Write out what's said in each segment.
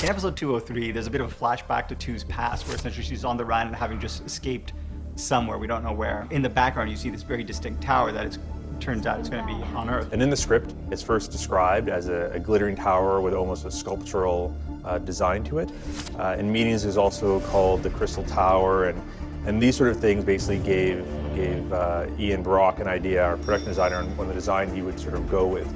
In episode 203, there's a bit of a flashback to 2's past where essentially she's on the run and having just escaped somewhere, we don't know where. In the background, you see this very distinct tower that it turns out it's going to be on Earth. And in the script, it's first described as a glittering tower with almost a sculptural design to it. In meetings, it's also called the Crystal Tower, and these sort of things basically gave Ian Brock an idea, our production designer, on the design he would sort of go with.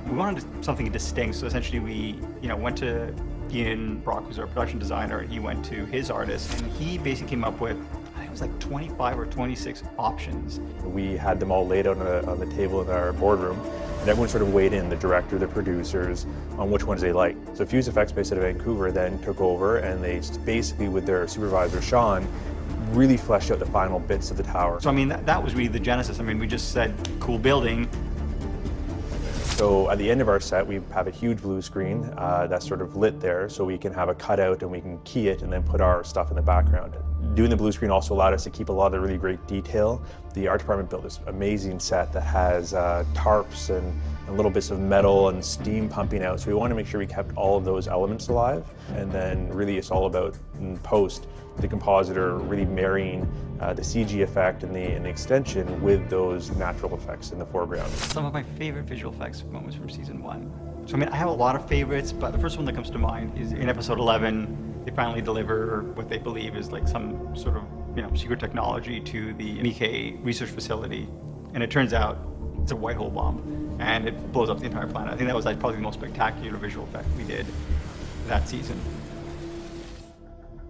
We wanted something distinct, so essentially we went to Ian Brock, who's our production designer, and he went to his artist, and he basically came up with, I think it was like 25 or 26 options. We had them all laid out on the table in our boardroom, and everyone sort of weighed in, the director, the producers, on which ones they liked. So Fuse Effects, based out of Vancouver, then took over, and they basically, with their supervisor, Sean, really fleshed out the final bits of the tower. So I mean, that was really the genesis. I mean, we just said, cool building. So at the end of our set, we have a huge blue screen that's sort of lit there, so we can have a cutout and we can key it and then put our stuff in the background. Doing the blue screen also allowed us to keep a lot of really great detail. The art department built this amazing set that has tarps and little bits of metal and steam pumping out. So we wanted to make sure we kept all of those elements alive. And then really it's all about, in post, the compositor really marrying the CG effect and the extension with those natural effects in the foreground. Some of my favorite visual effects moments from season 1. So I mean, I have a lot of favorites, but the first one that comes to mind is in episode 11, they finally deliver what they believe is like some sort of secret technology to the Miike research facility. And it turns out it's a white hole bomb, and it blows up the entire planet. I think that was like probably the most spectacular visual effect we did that season.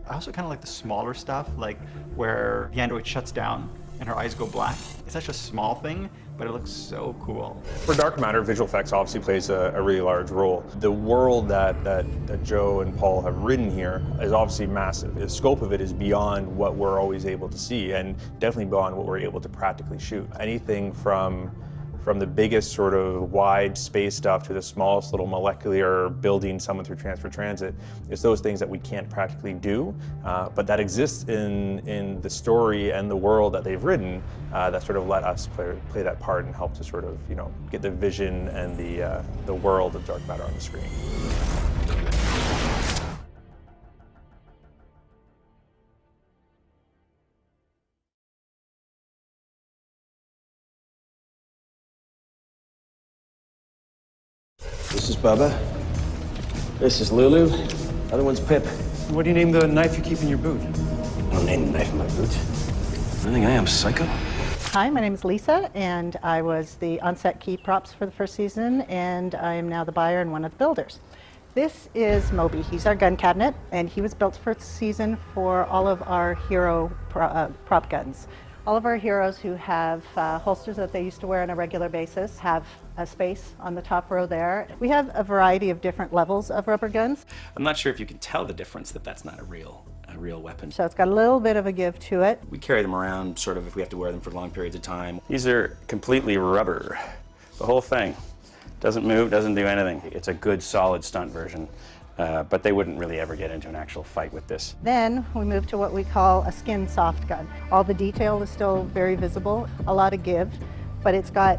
I also kind of like the smaller stuff, like where the android shuts down and her eyes go black. It's such a small thing, but it looks so cool. For Dark Matter, visual effects obviously plays a really large role. The world that Joe and Paul have written here is obviously massive. The scope of it is beyond what we're always able to see, and definitely beyond what we're able to practically shoot. Anything from the biggest sort of wide space stuff to the smallest little molecular building someone through transfer transit, it's those things that we can't practically do, but that exists in the story and the world that they've written that sort of let us play that part and help to sort of, get the vision and the world of Dark Matter on the screen. This is Bubba. This is Lulu. Other one's Pip. What do you name the knife you keep in your boot? I don't name the knife in my boot. I think I am psycho. Hi, my name is Lisa, and I was the on-set key props for the first season, and I am now the buyer and one of the builders. This is Moby. He's our gun cabinet, and he was built for the season for all of our hero prop guns. All of our heroes who have holsters that they used to wear on a regular basis have a space on the top row there. We have a variety of different levels of rubber guns. I'm not sure if you can tell the difference that that's not a real weapon. So it's got a little bit of a give to it. We carry them around sort of if we have to wear them for long periods of time. These are completely rubber. The whole thing doesn't move, doesn't do anything. It's a good solid stunt version. But they wouldn't really ever get into an actual fight with this. Then we move to what we call a skin soft gun. All the detail is still very visible, a lot of give, but it's got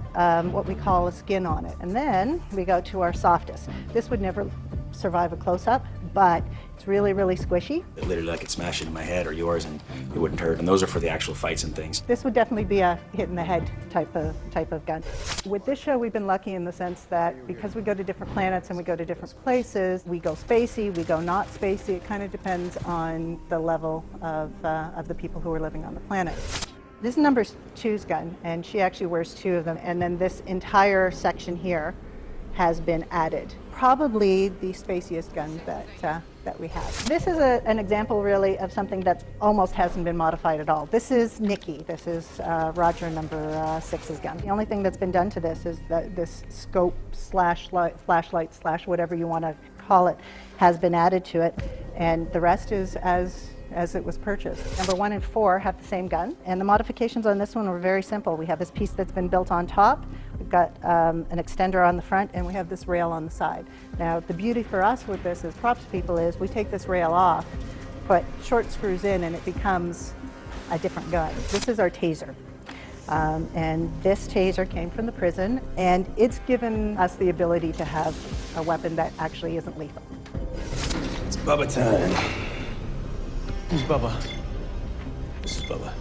what we call a skin on it. And then we go to our softest. This would never survive a close-up, but it's really, really squishy. Literally, I could smash it in my head or yours and it wouldn't hurt. And those are for the actual fights and things. This would definitely be a hit in the head type of gun. With this show, we've been lucky in the sense that because we go to different planets and we go to different places, we go spacey, we go not spacey. It kind of depends on the level of the people who are living on the planet. This is number 2's gun, and she actually wears 2 of them. And then this entire section here has been added. Probably the spaciest gun that we have. This is an example really of something that almost hasn't been modified at all. This is Nikki. This is Roger number 6's gun. The only thing that's been done to this is that this scope slash flashlight slash whatever you want to call it has been added to it, and the rest is as it was purchased. Number 1 and 4 have the same gun, and the modifications on this one were very simple. We have this piece that's been built on top, we've got an extender on the front, and we have this rail on the side. Now, the beauty for us with this as props people is we take this rail off, put short screws in, and it becomes a different gun. This is our taser. And this taser came from the prison, and it's given us the ability to have a weapon that actually isn't lethal. It's Bubba time. Who's Bubba? This is Bubba.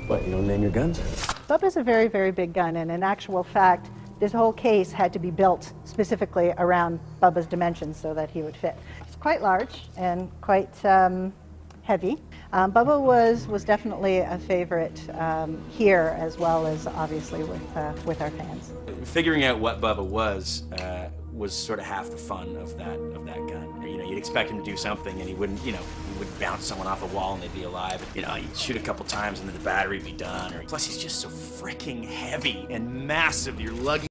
What, you don't name your guns? Bubba's a very, very big gun, and in actual fact, this whole case had to be built specifically around Bubba's dimensions so that he would fit. It's quite large and quite heavy. Bubba was definitely a favorite here, as well as obviously with our fans. Figuring out what Bubba was sort of half the fun of that gun. You know, you'd expect him to do something, and he wouldn't. You know, he would bounce someone off a wall and they'd be alive. You know, you'd shoot a couple times and then the battery would be done. Plus, he's just so freaking heavy and massive. You're lugging